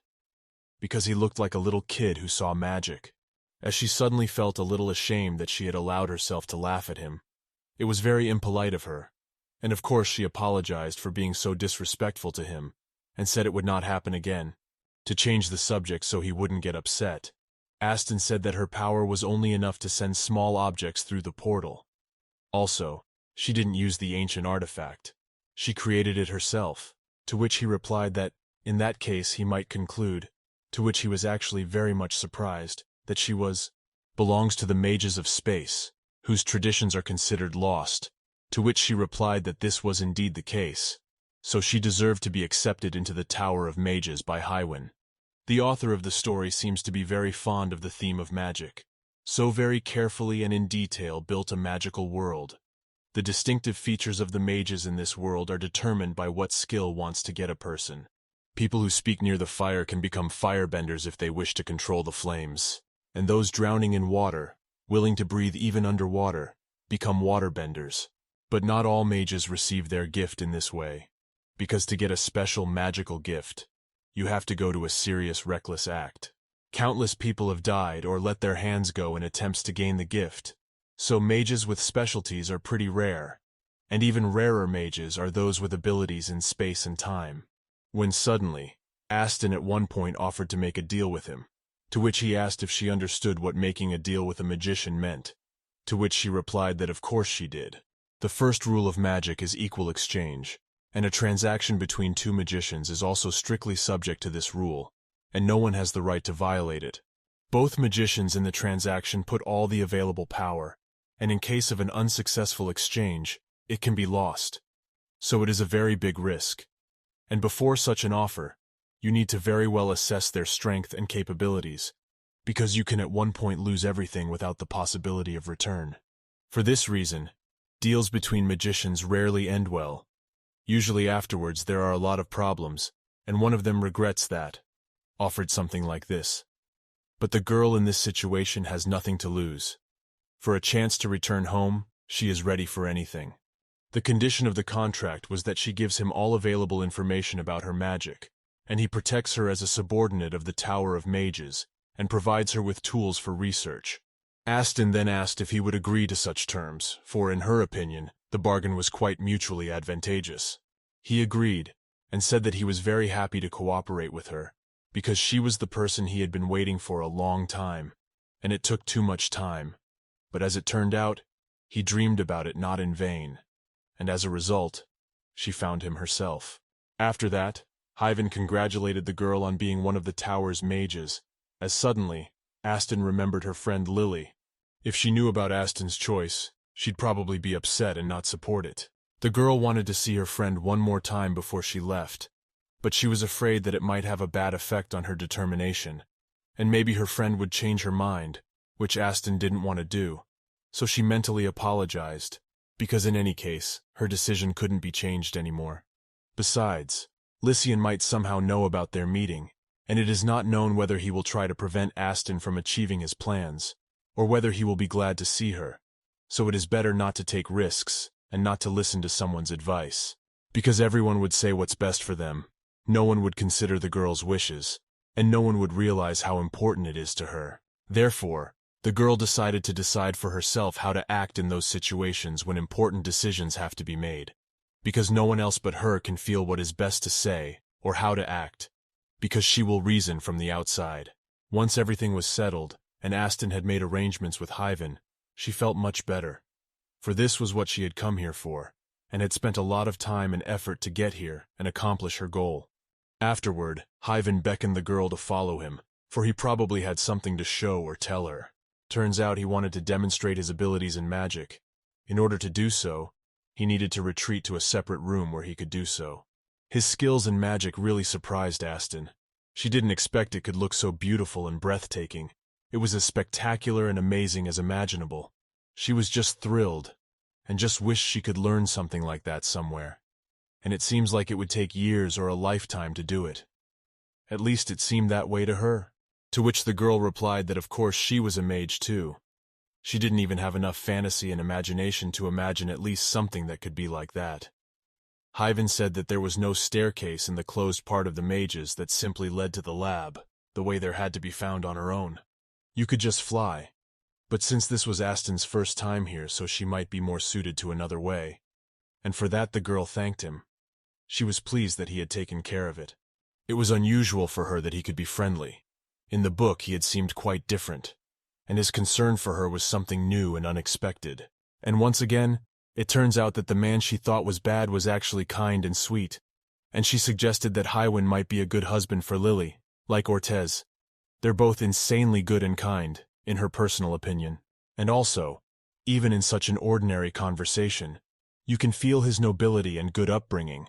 Because he looked like a little kid who saw magic. As she suddenly felt a little ashamed that she had allowed herself to laugh at him. It was very impolite of her, and of course she apologized for being so disrespectful to him, and said it would not happen again. To change the subject so he wouldn't get upset, Aston said that her power was only enough to send small objects through the portal. Also, she didn't use the ancient artifact. She created it herself, to which he replied that, in that case he might conclude, to which he was actually very much surprised, that she belongs to the mages of space, whose traditions are considered lost, to which she replied that this was indeed the case, so she deserved to be accepted into the Tower of Mages by Hyven. The author of the story seems to be very fond of the theme of magic, so very carefully and in detail built a magical world. The distinctive features of the mages in this world are determined by what skill wants to get a person. People who speak near the fire can become firebenders if they wish to control the flames. And those drowning in water, willing to breathe even underwater, become waterbenders. But not all mages receive their gift in this way, because to get a special magical gift, you have to go to a serious reckless act. Countless people have died or let their hands go in attempts to gain the gift, so mages with specialties are pretty rare, and even rarer mages are those with abilities in space and time. When suddenly, Aston at one point offered to make a deal with him, to which he asked if she understood what making a deal with a magician meant, to which she replied that of course she did. The first rule of magic is equal exchange, and a transaction between two magicians is also strictly subject to this rule, and no one has the right to violate it. Both magicians in the transaction put all the available power, and in case of an unsuccessful exchange, it can be lost. So it is a very big risk. And before such an offer, you need to very well assess their strength and capabilities, because you can at one point lose everything without the possibility of return. For this reason, deals between magicians rarely end well. Usually afterwards there are a lot of problems, and one of them regrets that, offered something like this. But the girl in this situation has nothing to lose. For a chance to return home, she is ready for anything. The condition of the contract was that she gives him all available information about her magic, and he protects her as a subordinate of the Tower of Mages, and provides her with tools for research. Aston then asked if he would agree to such terms, for in her opinion, the bargain was quite mutually advantageous. He agreed, and said that he was very happy to cooperate with her, because she was the person he had been waiting for a long time, and it took too much time. But as it turned out, he dreamed about it not in vain, and as a result, she found him herself. After that, Hyven congratulated the girl on being one of the tower's mages, as suddenly, Aston remembered her friend Lily. If she knew about Aston's choice, she'd probably be upset and not support it. The girl wanted to see her friend one more time before she left, but she was afraid that it might have a bad effect on her determination, and maybe her friend would change her mind, which Aston didn't want to do, so she mentally apologized, because in any case, her decision couldn't be changed anymore. Besides, Lycian might somehow know about their meeting, and it is not known whether he will try to prevent Aston from achieving his plans, or whether he will be glad to see her, so it is better not to take risks and not to listen to someone's advice, because everyone would say what's best for them, no one would consider the girl's wishes, and no one would realize how important it is to her. Therefore, the girl decided to decide for herself how to act in those situations when important decisions have to be made, because no one else but her can feel what is best to say or how to act, because she will reason from the outside. Once everything was settled, and Aston had made arrangements with Hyven, she felt much better, for this was what she had come here for, and had spent a lot of time and effort to get here and accomplish her goal. Afterward, Hyven beckoned the girl to follow him, for he probably had something to show or tell her. Turns out he wanted to demonstrate his abilities in magic. In order to do so, he needed to retreat to a separate room where he could do so. His skills in magic really surprised Aston. She didn't expect it could look so beautiful and breathtaking. It was as spectacular and amazing as imaginable. She was just thrilled, and just wished she could learn something like that somewhere. And it seems like it would take years or a lifetime to do it. At least it seemed that way to her. To which the girl replied that of course she was a mage too. She didn't even have enough fantasy and imagination to imagine at least something that could be like that. Hyven said that there was no staircase in the closed part of the mages that simply led to the lab, the way there had to be found on her own. You could just fly. But since this was Aston's first time here, so she might be more suited to another way. And for that the girl thanked him. She was pleased that he had taken care of it. It was unusual for her that he could be friendly. In the book he had seemed quite different, and his concern for her was something new and unexpected. And once again, it turns out that the man she thought was bad was actually kind and sweet, and she suggested that Hywen might be a good husband for Lily, like Ortez. They're both insanely good and kind, in her personal opinion. And also, even in such an ordinary conversation, you can feel his nobility and good upbringing,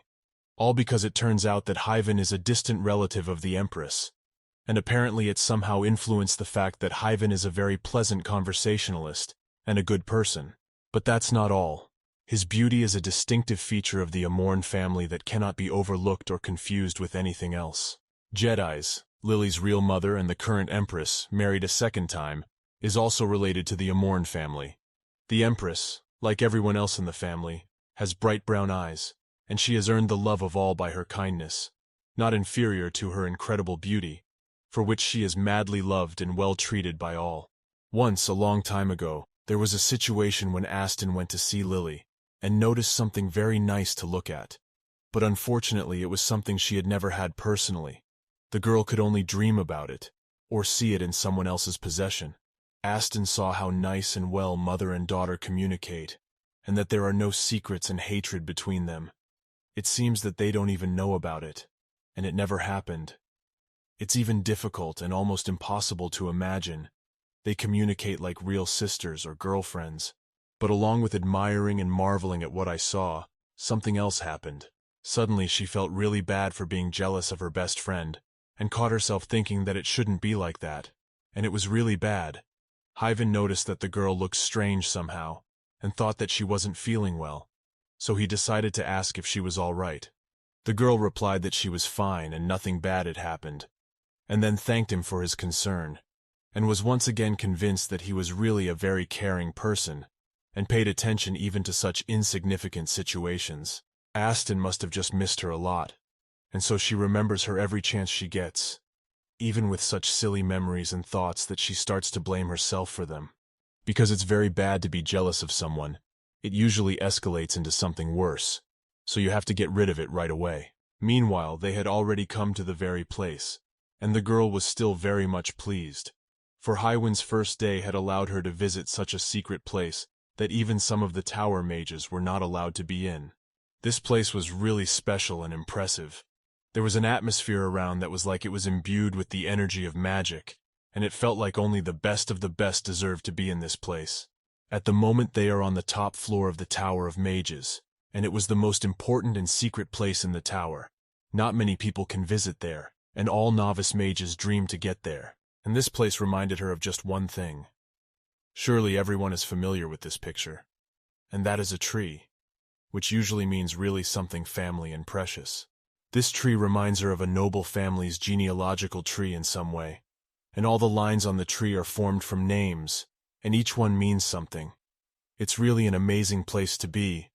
all because it turns out that Hyven is a distant relative of the Empress. And apparently it somehow influenced the fact that Hyven is a very pleasant conversationalist and a good person. But that's not all. His beauty is a distinctive feature of the Amorn family that cannot be overlooked or confused with anything else. Jedis, Lily's real mother and the current Empress, married a second time, is also related to the Amorn family. The Empress, like everyone else in the family, has bright brown eyes, and she has earned the love of all by her kindness, not inferior to her incredible beauty, for which she is madly loved and well treated by all. Once, a long time ago, there was a situation when Aston went to see Lily, and noticed something very nice to look at. But unfortunately it was something she had never had personally. The girl could only dream about it, or see it in someone else's possession. Aston saw how nice and well mother and daughter communicate, and that there are no secrets and hatred between them. It seems that they don't even know about it, and it never happened. It's even difficult and almost impossible to imagine. They communicate like real sisters or girlfriends. But along with admiring and marveling at what I saw, something else happened. Suddenly she felt really bad for being jealous of her best friend, and caught herself thinking that it shouldn't be like that. And it was really bad. Hyven noticed that the girl looked strange somehow, and thought that she wasn't feeling well, so he decided to ask if she was all right. The girl replied that she was fine and nothing bad had happened, and then thanked him for his concern, and was once again convinced that he was really a very caring person, and paid attention even to such insignificant situations. Aston must have just missed her a lot, and so she remembers her every chance she gets, even with such silly memories and thoughts that she starts to blame herself for them. Because it's very bad to be jealous of someone, it usually escalates into something worse, so you have to get rid of it right away. Meanwhile, they had already come to the very place, and the girl was still very much pleased, for Hywen's first day had allowed her to visit such a secret place that even some of the tower mages were not allowed to be in. This place was really special and impressive. There was an atmosphere around that was like it was imbued with the energy of magic, and it felt like only the best of the best deserved to be in this place. At the moment they are on the top floor of the Tower of Mages, and it was the most important and secret place in the tower. Not many people can visit there, and all novice mages dream to get there. And this place reminded her of just one thing. Surely everyone is familiar with this picture. And that is a tree, which usually means really something family and precious. This tree reminds her of a noble family's genealogical tree in some way, and all the lines on the tree are formed from names, and each one means something. It's really an amazing place to be.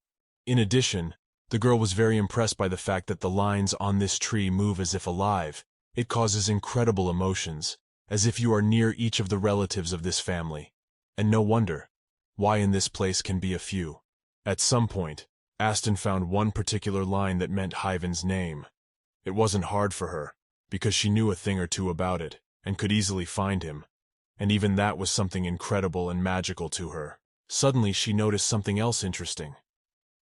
In addition, the girl was very impressed by the fact that the lines on this tree move as if alive. It causes incredible emotions, as if you are near each of the relatives of this family. And no wonder, why in this place can be a few. At some point, Aston found one particular line that meant Hyven's name. It wasn't hard for her, because she knew a thing or two about it, and could easily find him. And even that was something incredible and magical to her. Suddenly she noticed something else interesting.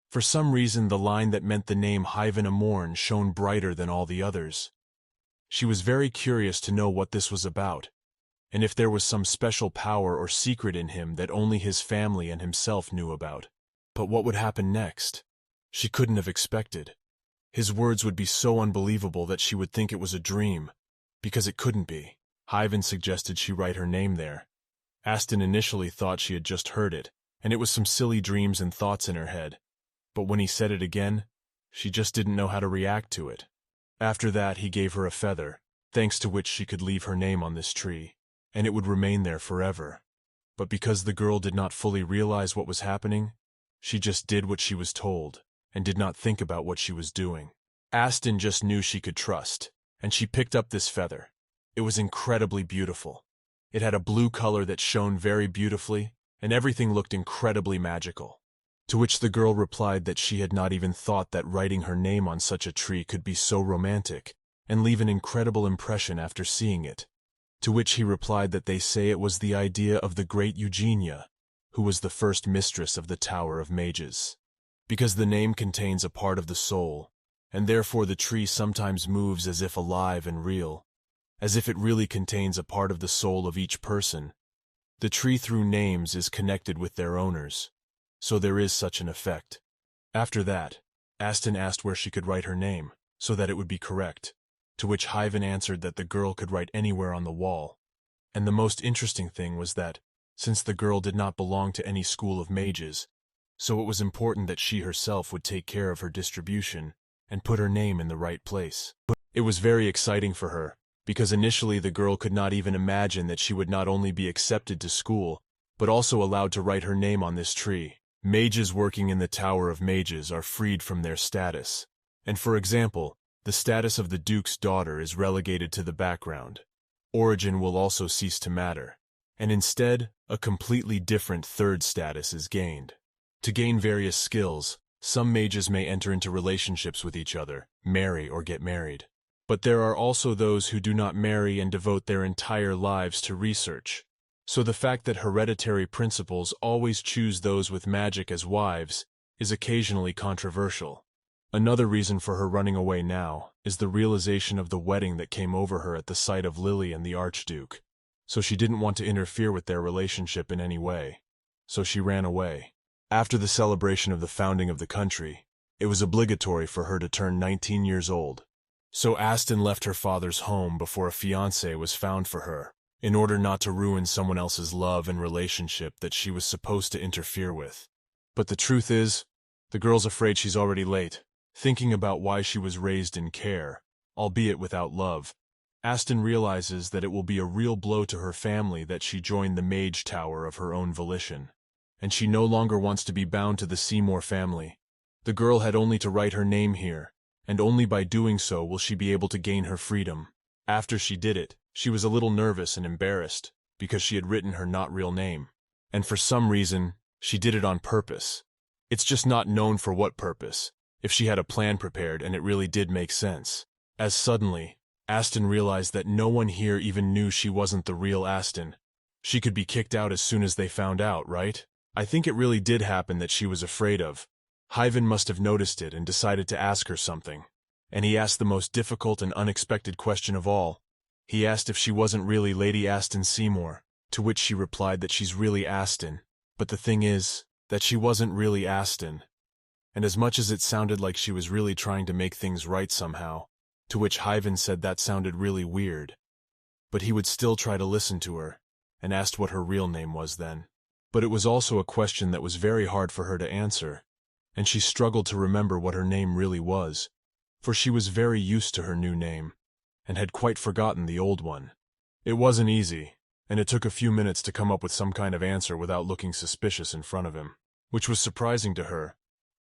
For some reason the line that meant the name Hyven Amorn shone brighter than all the others. She was very curious to know what this was about, and if there was some special power or secret in him that only his family and himself knew about. But what would happen next? She couldn't have expected. His words would be so unbelievable that she would think it was a dream, because it couldn't be. Hyven suggested she write her name there. Aston initially thought she had just heard it, and it was some silly dreams and thoughts in her head. But when he said it again, she just didn't know how to react to it. After that, he gave her a feather, thanks to which she could leave her name on this tree, and it would remain there forever. But because the girl did not fully realize what was happening, she just did what she was told, and did not think about what she was doing. Aston just knew she could trust, and she picked up this feather. It was incredibly beautiful. It had a blue color that shone very beautifully, and everything looked incredibly magical. To which the girl replied that she had not even thought that writing her name on such a tree could be so romantic, and leave an incredible impression after seeing it. To which he replied that they say it was the idea of the great Eugenia, who was the first mistress of the Tower of Mages. Because the name contains a part of the soul, and therefore the tree sometimes moves as if alive and real, as if it really contains a part of the soul of each person. The tree through names is connected with their owners, so there is such an effect. After that, Aston asked where she could write her name, so that it would be correct, to which Hyven answered that the girl could write anywhere on the wall. And the most interesting thing was that, since the girl did not belong to any school of mages, so it was important that she herself would take care of her distribution and put her name in the right place. It was very exciting for her, because initially the girl could not even imagine that she would not only be accepted to school, but also allowed to write her name on this tree. Mages working in the Tower of Mages are freed from their status, and for example, the status of the Duke's daughter is relegated to the background. Origin will also cease to matter, and instead, a completely different third status is gained. To gain various skills, some mages may enter into relationships with each other, marry or get married. But there are also those who do not marry and devote their entire lives to research. So the fact that hereditary principles always choose those with magic as wives is occasionally controversial. Another reason for her running away now is the realization of the wedding that came over her at the sight of Lily and the Archduke. So she didn't want to interfere with their relationship in any way. So she ran away. After the celebration of the founding of the country, it was obligatory for her to turn 19 years old. So Aston left her father's home before a fiancé was found for her, in order not to ruin someone else's love and relationship that she was supposed to interfere with. But the truth is, the girl's afraid she's already late, thinking about why she was raised in care, albeit without love. Aston realizes that it will be a real blow to her family that she joined the Mage Tower of her own volition, and she no longer wants to be bound to the Seymour family. The girl had only to write her name here, and only by doing so will she be able to gain her freedom. After she did it, she was a little nervous and embarrassed, because she had written her not real name. And for some reason, she did it on purpose. It's just not known for what purpose, if she had a plan prepared and it really did make sense. As suddenly, Aston realized that no one here even knew she wasn't the real Aston. She could be kicked out as soon as they found out, right? I think it really did happen that she was afraid of. Hyven must have noticed it and decided to ask her something. And he asked the most difficult and unexpected question of all. He asked if she wasn't really Lady Aston Seymour, to which she replied that she's really Aston. But the thing is, that she wasn't really Aston. And as much as it sounded like she was really trying to make things right somehow, to which Hyven said that sounded really weird. But he would still try to listen to her, and asked what her real name was then. But it was also a question that was very hard for her to answer, and she struggled to remember what her name really was, for she was very used to her new name, and had quite forgotten the old one. It wasn't easy, and it took a few minutes to come up with some kind of answer without looking suspicious in front of him, which was surprising to her.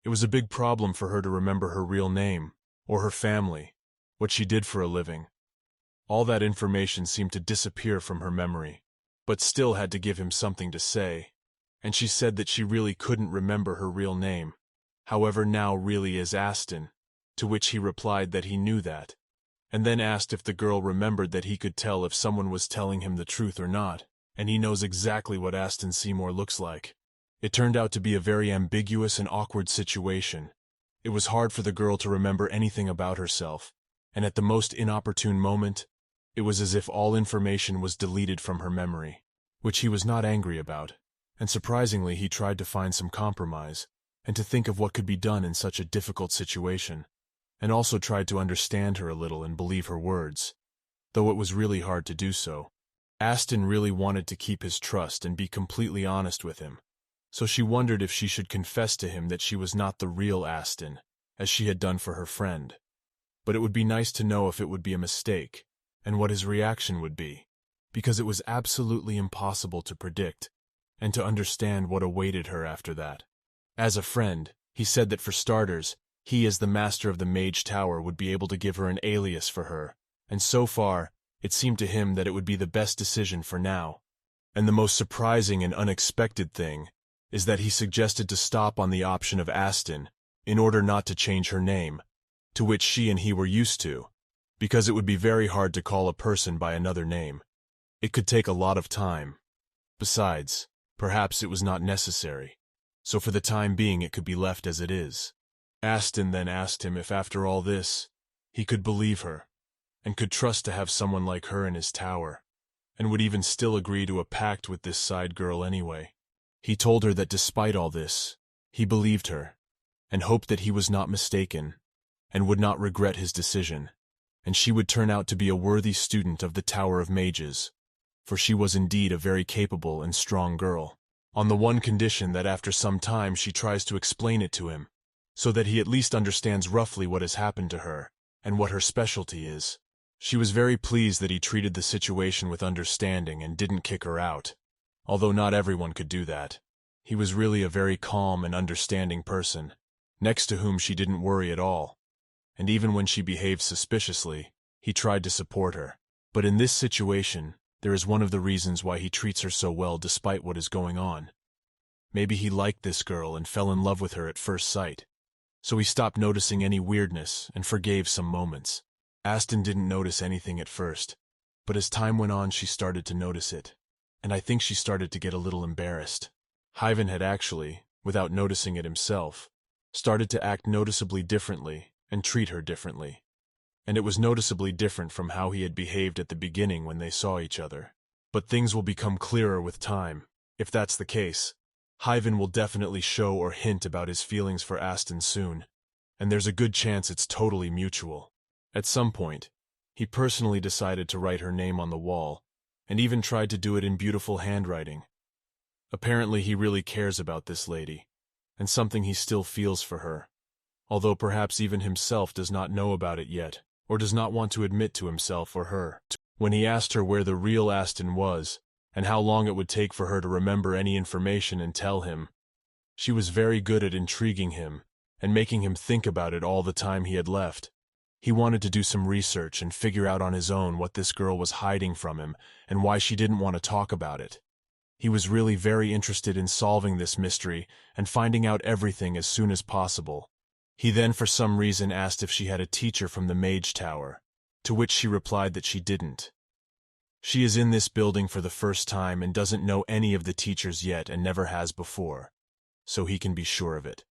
It was a big problem for her to remember her real name, or her family, what she did for a living. All that information seemed to disappear from her memory, but still had to give him something to say, and she said that she really couldn't remember her real name, however now really is Aston, to which he replied that he knew that, and then asked if the girl remembered that he could tell if someone was telling him the truth or not, and he knows exactly what Aston Seymour looks like. It turned out to be a very ambiguous and awkward situation. It was hard for the girl to remember anything about herself, and at the most inopportune moment, it was as if all information was deleted from her memory, which he was not angry about, and surprisingly he tried to find some compromise, and to think of what could be done in such a difficult situation, and also tried to understand her a little and believe her words, though it was really hard to do so. Aston really wanted to keep his trust and be completely honest with him, so she wondered if she should confess to him that she was not the real Aston, as she had done for her friend. But it would be nice to know if it would be a mistake, and what his reaction would be, because it was absolutely impossible to predict, and to understand what awaited her after that. As a friend, he said that for starters, he as the master of the Mage Tower would be able to give her an alias for her, and so far, it seemed to him that it would be the best decision for now. And the most surprising and unexpected thing is that he suggested to stop on the option of Aston, in order not to change her name, to which she and he were used to, because it would be very hard to call a person by another name. It could take a lot of time. Besides, perhaps it was not necessary, so for the time being it could be left as it is. Aston then asked him if after all this, he could believe her, and could trust to have someone like her in his tower, and would even still agree to a pact with this side girl anyway. He told her that despite all this, he believed her, and hoped that he was not mistaken, and would not regret his decision, and she would turn out to be a worthy student of the Tower of Mages, for she was indeed a very capable and strong girl, on the one condition that after some time she tries to explain it to him, so that he at least understands roughly what has happened to her, and what her specialty is. She was very pleased that he treated the situation with understanding and didn't kick her out, although not everyone could do that. He was really a very calm and understanding person, next to whom she didn't worry at all, and even when she behaved suspiciously, he tried to support her. But in this situation, there is one of the reasons why he treats her so well despite what is going on. Maybe he liked this girl and fell in love with her at first sight, so he stopped noticing any weirdness and forgave some moments. Aston didn't notice anything at first, but as time went on she started to notice it, and I think she started to get a little embarrassed. Hyven had actually, without noticing it himself, started to act noticeably differently and treat her differently, and it was noticeably different from how he had behaved at the beginning when they saw each other. But things will become clearer with time. If that's the case, Hyven will definitely show or hint about his feelings for Aston soon, and there's a good chance it's totally mutual. At some point, he personally decided to write her name on the wall, and even tried to do it in beautiful handwriting. Apparently he really cares about this lady, and something he still feels for her, although perhaps even himself does not know about it yet, or does not want to admit to himself or her. When he asked her where the real Aston was, and how long it would take for her to remember any information and tell him, she was very good at intriguing him, and making him think about it all the time he had left. He wanted to do some research and figure out on his own what this girl was hiding from him, and why she didn't want to talk about it. He was really very interested in solving this mystery and finding out everything as soon as possible. He then for some reason asked if she had a teacher from the Mage Tower, to which she replied that she didn't. She is in this building for the first time and doesn't know any of the teachers yet and never has before, so he can be sure of it.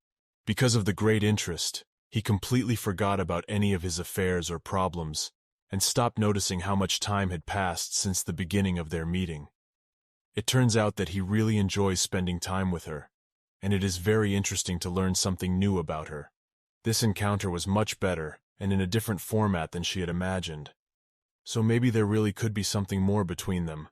Because of the great interest, he completely forgot about any of his affairs or problems, and stopped noticing how much time had passed since the beginning of their meeting. It turns out that he really enjoys spending time with her, and it is very interesting to learn something new about her. This encounter was much better, and in a different format than she had imagined. So maybe there really could be something more between them.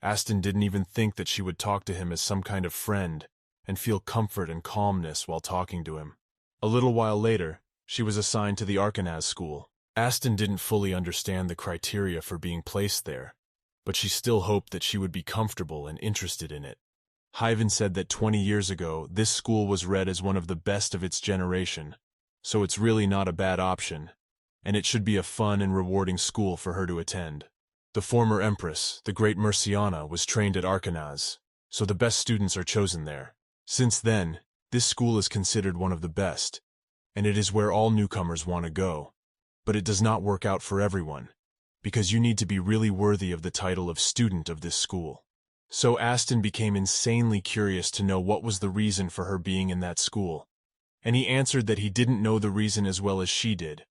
Aston didn't even think that she would talk to him as some kind of friend and feel comfort and calmness while talking to him. A little while later, she was assigned to the Arkanaz school. Aston didn't fully understand the criteria for being placed there, but she still hoped that she would be comfortable and interested in it. Hyven said that 20 years ago, this school was read as one of the best of its generation, so it's really not a bad option, and it should be a fun and rewarding school for her to attend. The former empress, the great Murciana, was trained at Arkanaz, so the best students are chosen there. Since then, this school is considered one of the best, and it is where all newcomers want to go. But it does not work out for everyone, because you need to be really worthy of the title of student of this school. So Aston became insanely curious to know what was the reason for her being in that school, and he answered that he didn't know the reason as well as she did,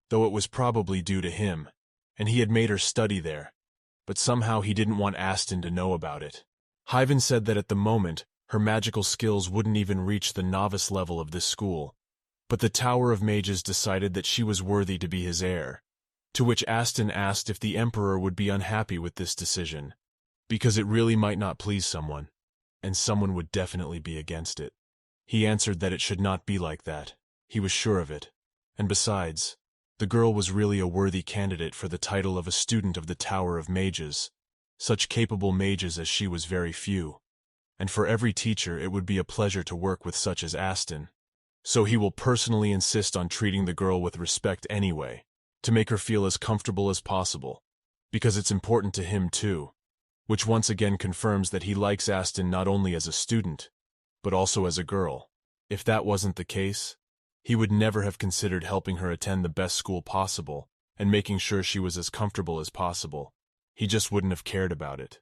though it was probably due to him, and he had made her study there, but somehow he didn't want Aston to know about it. Hyven said that at the moment, her magical skills wouldn't even reach the novice level of this school, but the Tower of Mages decided that she was worthy to be his heir, to which Aston asked if the Emperor would be unhappy with this decision, because it really might not please someone, and someone would definitely be against it. He answered that it should not be like that. He was sure of it, and besides, the girl was really a worthy candidate for the title of a student of the Tower of Mages. Such capable mages as she was very few, and for every teacher it would be a pleasure to work with such as Aston. So he will personally insist on treating the girl with respect anyway, to make her feel as comfortable as possible, because it's important to him too, which once again confirms that he likes Aston not only as a student, but also as a girl. If that wasn't the case, he would never have considered helping her attend the best school possible and making sure she was as comfortable as possible. He just wouldn't have cared about it.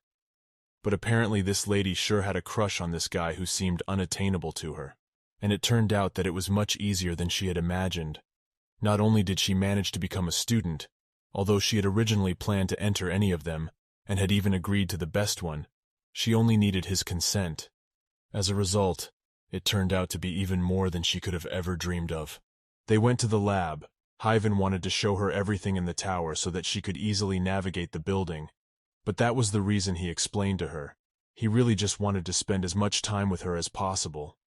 But apparently this lady sure had a crush on this guy who seemed unattainable to her, and it turned out that it was much easier than she had imagined. Not only did she manage to become a student, although she had originally planned to enter any of them, and had even agreed to the best one, she only needed his consent. As a result, it turned out to be even more than she could have ever dreamed of. They went to the lab. Hyven wanted to show her everything in the tower so that she could easily navigate the building, but that was the reason he explained to her. He really just wanted to spend as much time with her as possible.